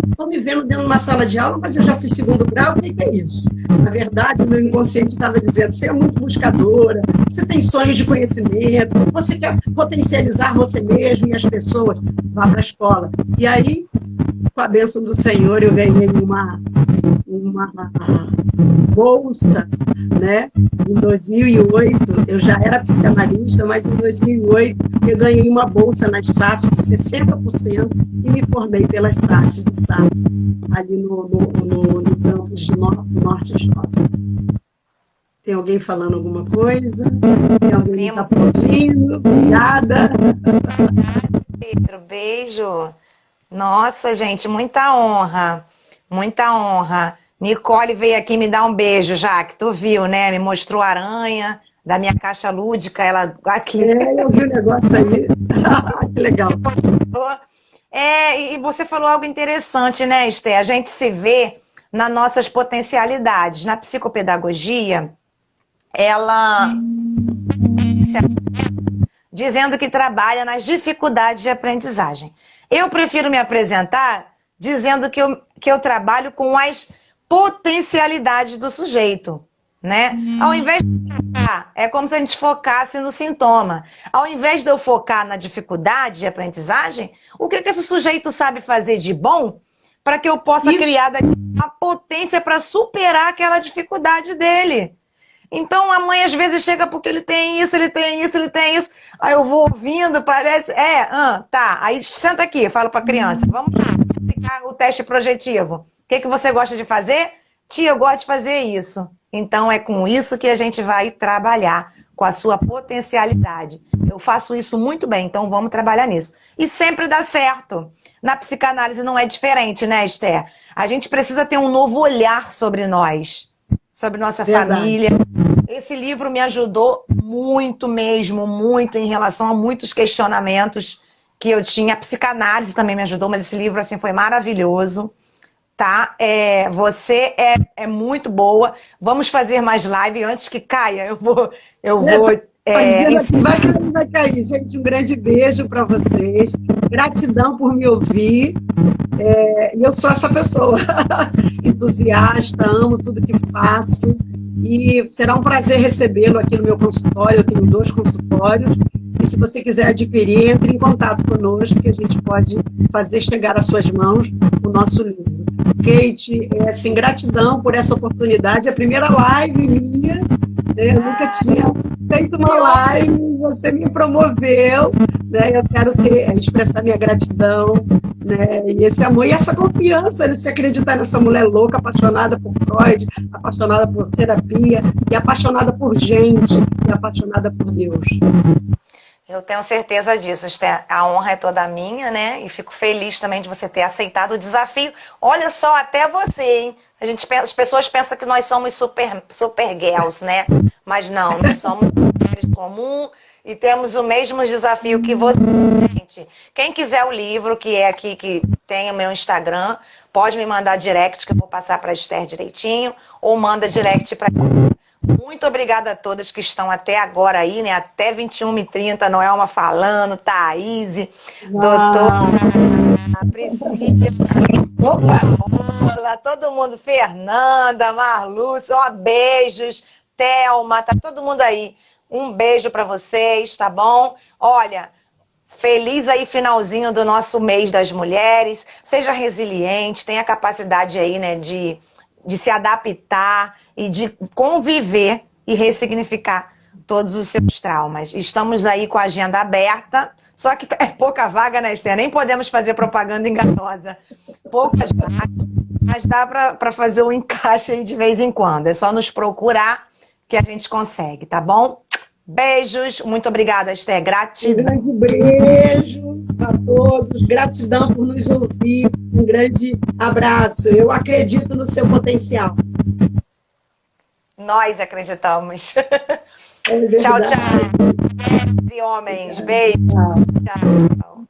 Speaker 2: Estou me vendo dentro de uma sala de aula, mas eu já fiz segundo grau, o que é isso? Na verdade, o meu inconsciente estava dizendo, você é muito buscadora, você tem sonhos de conhecimento, você quer potencializar você mesmo e as pessoas, vá para a escola. E aí, com a bênção do Senhor, eu ganhei uma bolsa, né? Em 2008, eu já era psicanalista, mas em 2008 eu ganhei uma bolsa na Estácio de 60% e me formei pela Estácio de Sá, ali no campus de Norte Shopping. Tem alguém falando alguma coisa? Tem alguém que está aplaudindo? Obrigada.
Speaker 1: Pedro, beijo. Nossa, gente, muita honra. Muita honra. Nicole veio aqui me dar um beijo, já que tu viu, né? Me mostrou a aranha da minha caixa lúdica, ela aqui.
Speaker 2: Eu vi o negócio aí. Que legal.
Speaker 1: E você falou algo interessante, né, Esther? A gente se vê nas nossas potencialidades. Na psicopedagogia, ela dizendo que trabalha nas dificuldades de aprendizagem. Eu prefiro me apresentar dizendo que eu trabalho com as potencialidades do sujeito, né? Ao invés de focar, é como se a gente focasse no sintoma. Ao invés de eu focar na dificuldade de aprendizagem, o que esse sujeito sabe fazer de bom para que eu possa criar a potência para superar aquela dificuldade dele. Então a mãe às vezes chega porque ele tem isso, ele tem isso, ele tem isso. Aí eu vou ouvindo, parece... tá. Aí senta aqui, falo para a criança. Vamos lá, aplicar o teste projetivo. O que você gosta de fazer? Tia, eu gosto de fazer isso. Então é com isso que a gente vai trabalhar. com a sua potencialidade. Eu faço isso muito bem, então vamos trabalhar nisso. E sempre dá certo. Na psicanálise não é diferente, né, Esther? A gente precisa ter um novo olhar sobre nós, sobre nossa família. Esse livro me ajudou muito mesmo, muito em relação a muitos questionamentos que eu tinha. A psicanálise também me ajudou, mas esse livro assim, foi maravilhoso. Tá? Você é muito boa. Vamos fazer mais live antes que caia. Eu vou.
Speaker 2: Vai cair, gente. Um grande beijo para vocês. Gratidão por me ouvir. E eu sou essa pessoa, entusiasta, amo tudo que faço. E será um prazer recebê-lo aqui no meu consultório. Eu tenho 2 consultórios. E se você quiser adquirir, entre em contato conosco, que a gente pode fazer chegar às suas mãos o nosso livro. Kate, assim, gratidão por essa oportunidade. A primeira live minha, né? Eu nunca tinha feito uma live, você me promoveu, né? Eu quero expressar minha gratidão, né? E esse amor e essa confiança, né? Se acreditar nessa mulher louca, apaixonada por Freud, apaixonada por terapia, e apaixonada por gente, e apaixonada por Deus.
Speaker 1: Eu tenho certeza disso, Esther. A honra é toda minha, né? E fico feliz também de você ter aceitado o desafio. Olha só, até você, hein? As pessoas pensam que nós somos super girls, né? Mas não, nós somos mulheres comuns e temos o mesmo desafio que você, gente. Quem quiser o livro, que é aqui, que tem o meu Instagram, pode me mandar direct, que eu vou passar para a Esther direitinho, ou manda direct para mim. Muito obrigada a todas que estão até agora aí, né? Até 21h30, Noelma falando, Thaís, doutor, Priscila, Paola, todo mundo, Fernanda, Marlúcia, ó, beijos, Thelma, tá todo mundo aí. Um beijo para vocês, tá bom? Olha, feliz aí finalzinho do nosso mês das mulheres. Seja resiliente, tenha capacidade aí, né, de se adaptar e de conviver e ressignificar todos os seus traumas. Estamos aí com a agenda aberta, só que é pouca vaga, né, Esther? Nem podemos fazer propaganda enganosa. Poucas vagas, mas dá para fazer um encaixe aí de vez em quando. É só nos procurar que a gente consegue, tá bom? Beijos, muito obrigada, Esther. Gratidão.
Speaker 2: Um grande beijo a todos, gratidão por nos ouvir, um grande abraço. Eu acredito no seu potencial.
Speaker 1: Nós acreditamos. Tchau, tchau. E homens, beijo. Tchau, tchau.